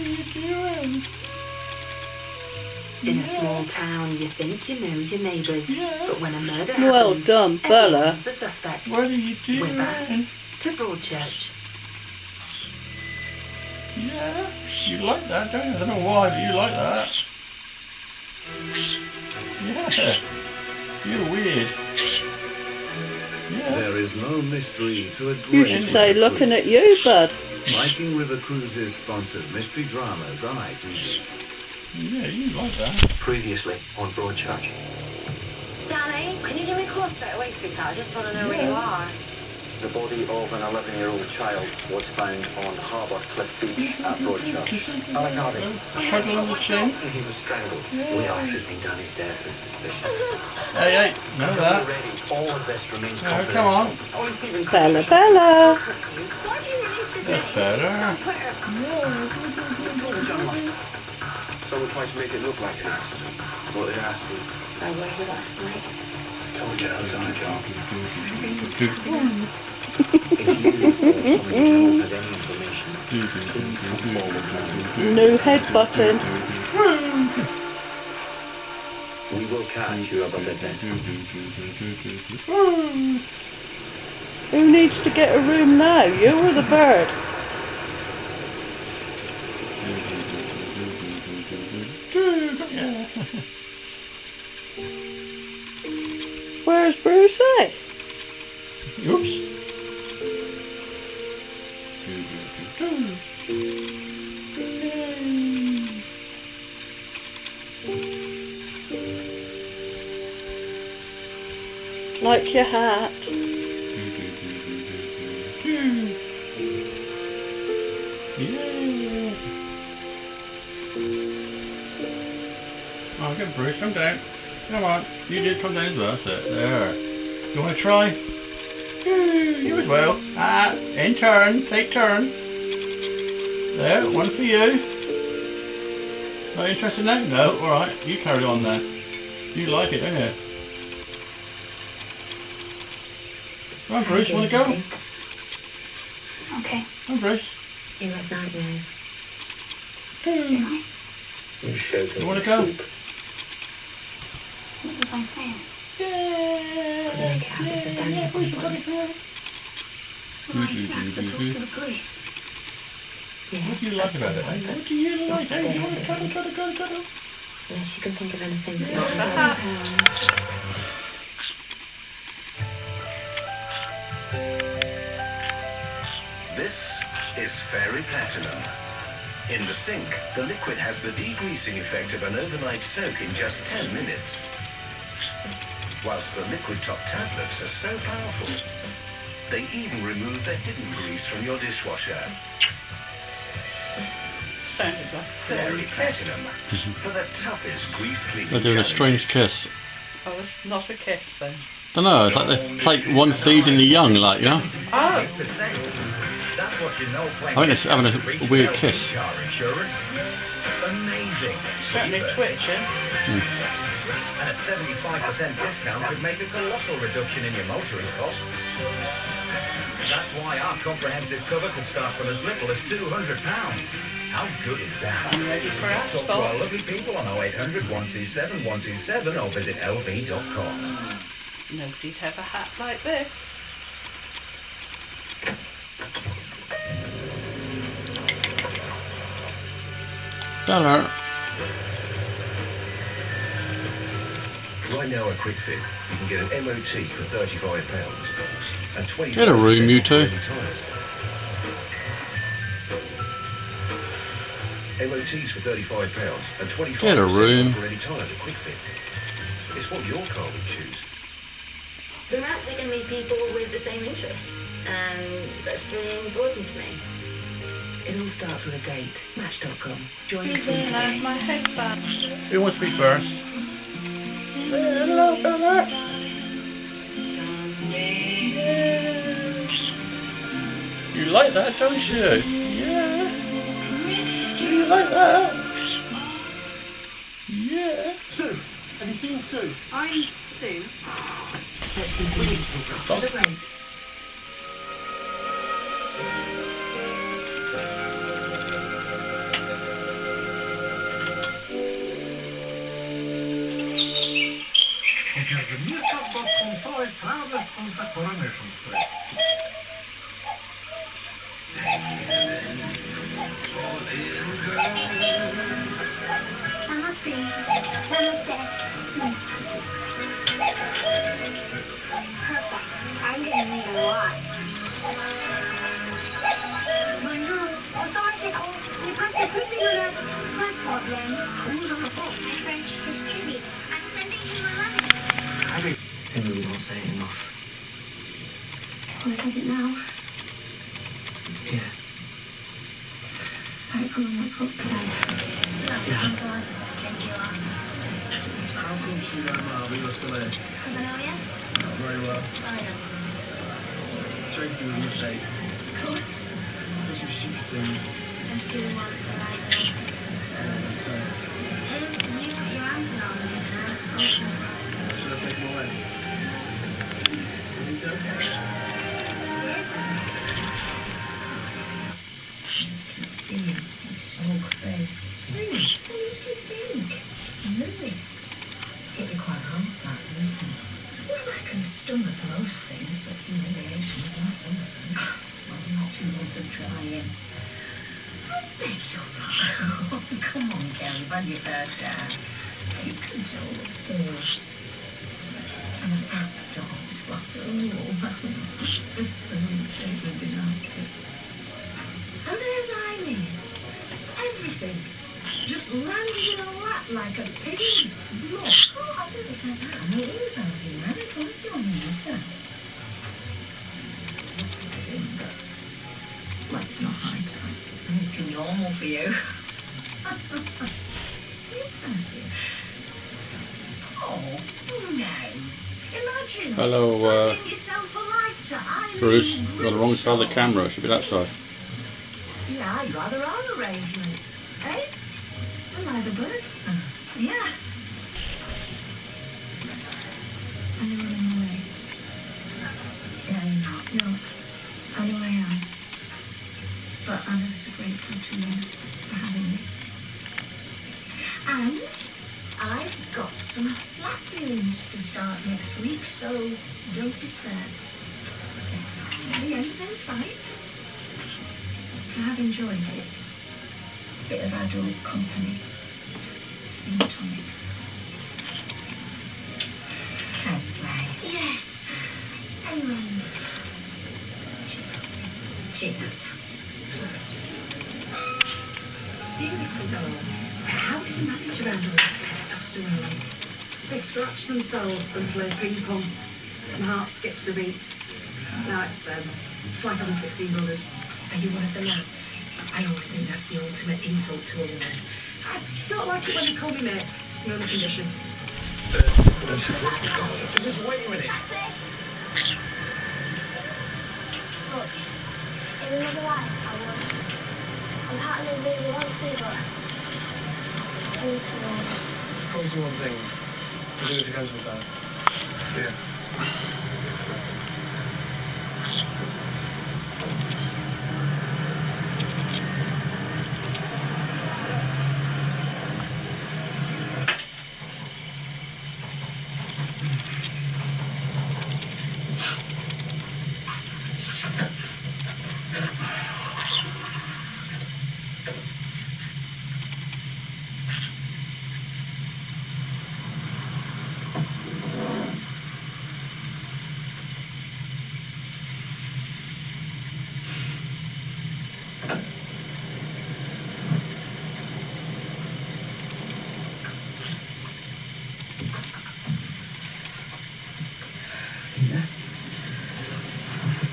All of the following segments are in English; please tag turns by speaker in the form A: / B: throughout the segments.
A: are you doing?
B: In a small town, you think you know your neighbours, but when a murder happens,
C: Well done, Bella.
B: everyone's a suspect.
A: What are you doing?
B: We're back to Broadchurch.
A: Yeah, you like that, don't you? I don't know why, but you like that. Yeah, you're weird. Yeah.
D: There is no mystery to a great
C: You should say,
D: river
C: looking
D: cruise.
C: at you, bud.
D: Viking River Cruises sponsors mystery dramas on ITV.
A: Yeah, you like that.
E: Previously on Broadchurch.
F: Danny, can you give me a call straight away, sweetheart? I just want to know where you are.
E: The body of an 11-year-old child was found on Harbour Cliff Beach at Broadchurch. Alec Hardy.
A: Struggle on the chin.
E: He was strangled. We are treating Danny's death as suspicious.
A: Hey, hey, know that.
E: Already, all of this remains
A: No,
E: confidential.
A: come on.
E: Only Stephen
C: Bella, Bella.
F: Why have you released his
A: That's
F: name?
A: better.
F: It's on Twitter.
E: Someone tried to make it look like an accident. What they asked you.
F: I worked with last night.
E: Told you I was on a job.
D: If you or someone you know has any information, please come forward now.
C: No head button.
D: We will catch whoever did this.
C: Who needs to get a room now? You or the bird? Where's Brucey?
A: Oops.
C: Like your hat.
A: Yeah. Oh, get Bruce, come down. Come on. You did come down as well, so there. You want to try? You as well. In turn. Take turn. There, one for you. Not interested now? No, alright. You carry on there. You like it, don't you? Come on, Bruce, want to go?
F: Okay.
A: Come on, Bruce.
F: You have nightmares.
A: You want to go?
F: What was I saying?
A: Yeah.
F: Couldn't make it happen for Danny at one point. Well, I have to talk to the police. Yeah,
A: What do you like about it? What do you like? Hey, you want to cuddle?
F: Unless you can think of anything.
D: This is Fairy Platinum. In the sink, the liquid has the degreasing effect of an overnight soak in just 10 minutes. Whilst the liquid top tablets are so powerful, they even remove the hidden grease from your dishwasher.
C: Sounded like
D: Fairy Platinum, for the toughest grease cleaning
A: They're doing a strange kiss.
C: Oh, it's not a kiss then.
A: Don't know. It's like one feeding the young, like, you know.
C: Oh.
D: That's what you know.
A: I think it's having a weird kiss.
D: Amazing.
C: Certainly twitching.
D: And a 75% discount could make a colossal reduction in your motoring costs. That's why our comprehensive cover could start from as little as £200. How good is that?
C: I'm ready for
D: Talk to our
C: asphalt.
D: lovely people on 0800 127 127 or visit lv.com.
C: Nobody'd have a hat like this.
A: Don't
D: Right now at Quick Fit, you can get an MOT for £35 and 20.
A: Get a room, you two.
D: MOTs for £35 and 25.
A: Get a room.
D: For any tyres at Quick Fit. It's what your car would choose.
F: They're out there going to meet people with the same interests, and that's really important to me.
B: It all starts with a date. Match.com. Join the
C: He's
B: fun
C: in
B: today.
C: my headband.
A: Who wants to be first?
C: Hello, Bella.
A: You like that, don't you? Yeah. Do you like that? Yeah.
D: Sue, have you seen Sue?
F: I'm Sue.
B: Let's be beautiful. Just a break.
G: world's proudest of the Coronation Street.
F: Namaste. Namaste. Perfect. I'm gonna need a lot. I know. Oh, sorry, Sickle. You passed the cookie on a passport then. Who's on the phone? My friend Judy. I'm sending you a letter.
E: Maybe we don't say it enough.
F: Well, I it now.
E: Yeah.
F: Alright, come on, let's go today.
E: Yeah.
F: Thank you.
G: How come she got Marley was still there?
F: Because I know you?
G: Not very well.
F: I know.
G: Tracy was a mistake.
F: Good.
G: Did some stupid things.
F: I'm doing one for right now.
G: So,
F: You put your hands around me and I spoke to her.
G: should I take him away? You think so?
B: See him, his sulk face. Really? What do you think? Nervous. Hit you quite hard, that, isn't it? Well, I can stomach most things, but humiliation is not one of them. Well, not too much of trying. I beg your pardon. Come on, Kelly, you've had your fair share. You can tell the boys. And the fat storms flutter all over. It's an understatement enough. And there's Eileen. Everything. Just lands in a lap like a pig in blood. Oh, I've never said that. No, it is Eileen. I don't want you on the matter. Well, it's not high time. It's too normal for you. You fancy it? Oh, no. Imagine
A: Hello,
B: signing yourself alive to Eileen.
A: Bruce. You're on the wrong side of the camera. It should be that side.
B: Yeah, I'd rather our arrangement. Eh? I like the bird. Yeah. I know I'm in the way. Yeah, no. I know I am. But I'm ever so grateful to you for having me. And I've got some flat viewings to start next week, so don't despair. The end's in sight. I have enjoyed it. Bit of adult company. It's been tonic. Anyway. Yes. Anyway. Cheers.
H: Seriously though, how do you manage around all that testosterone? They scratch themselves and play ping pong. My heart skips a beat. Now it's like having 16 brothers.
B: Are you one of the lads? I always think that's the ultimate insult to a woman.
H: I don't like it when they call me mate. It's my only condition.
G: Just wait a minute.
F: Look, in another life, I would. I'm partly really want to, but I need to know.
G: Just promise me one thing. We'll do it again sometime. Yeah.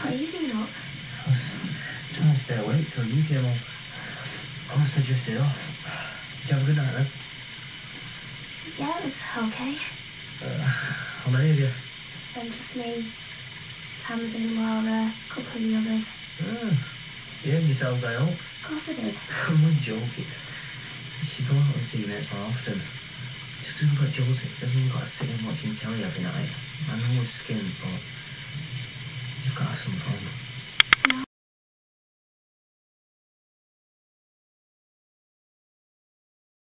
F: What are you doing up?
E: I was trying to stay awake till you came on. I must have drifted off. Did you have a good night then?
F: Yeah, it was okay.
E: How many of you?
F: Just me, Tamsin, Laura, a couple of the others.
E: You had yourselves, I hope.
F: Of course I did.
E: I'm not joking. You should go out and see your mates more often. Just because we've got Josie, doesn't mean we've got to sit and watching telly every night. I know we're skinned, but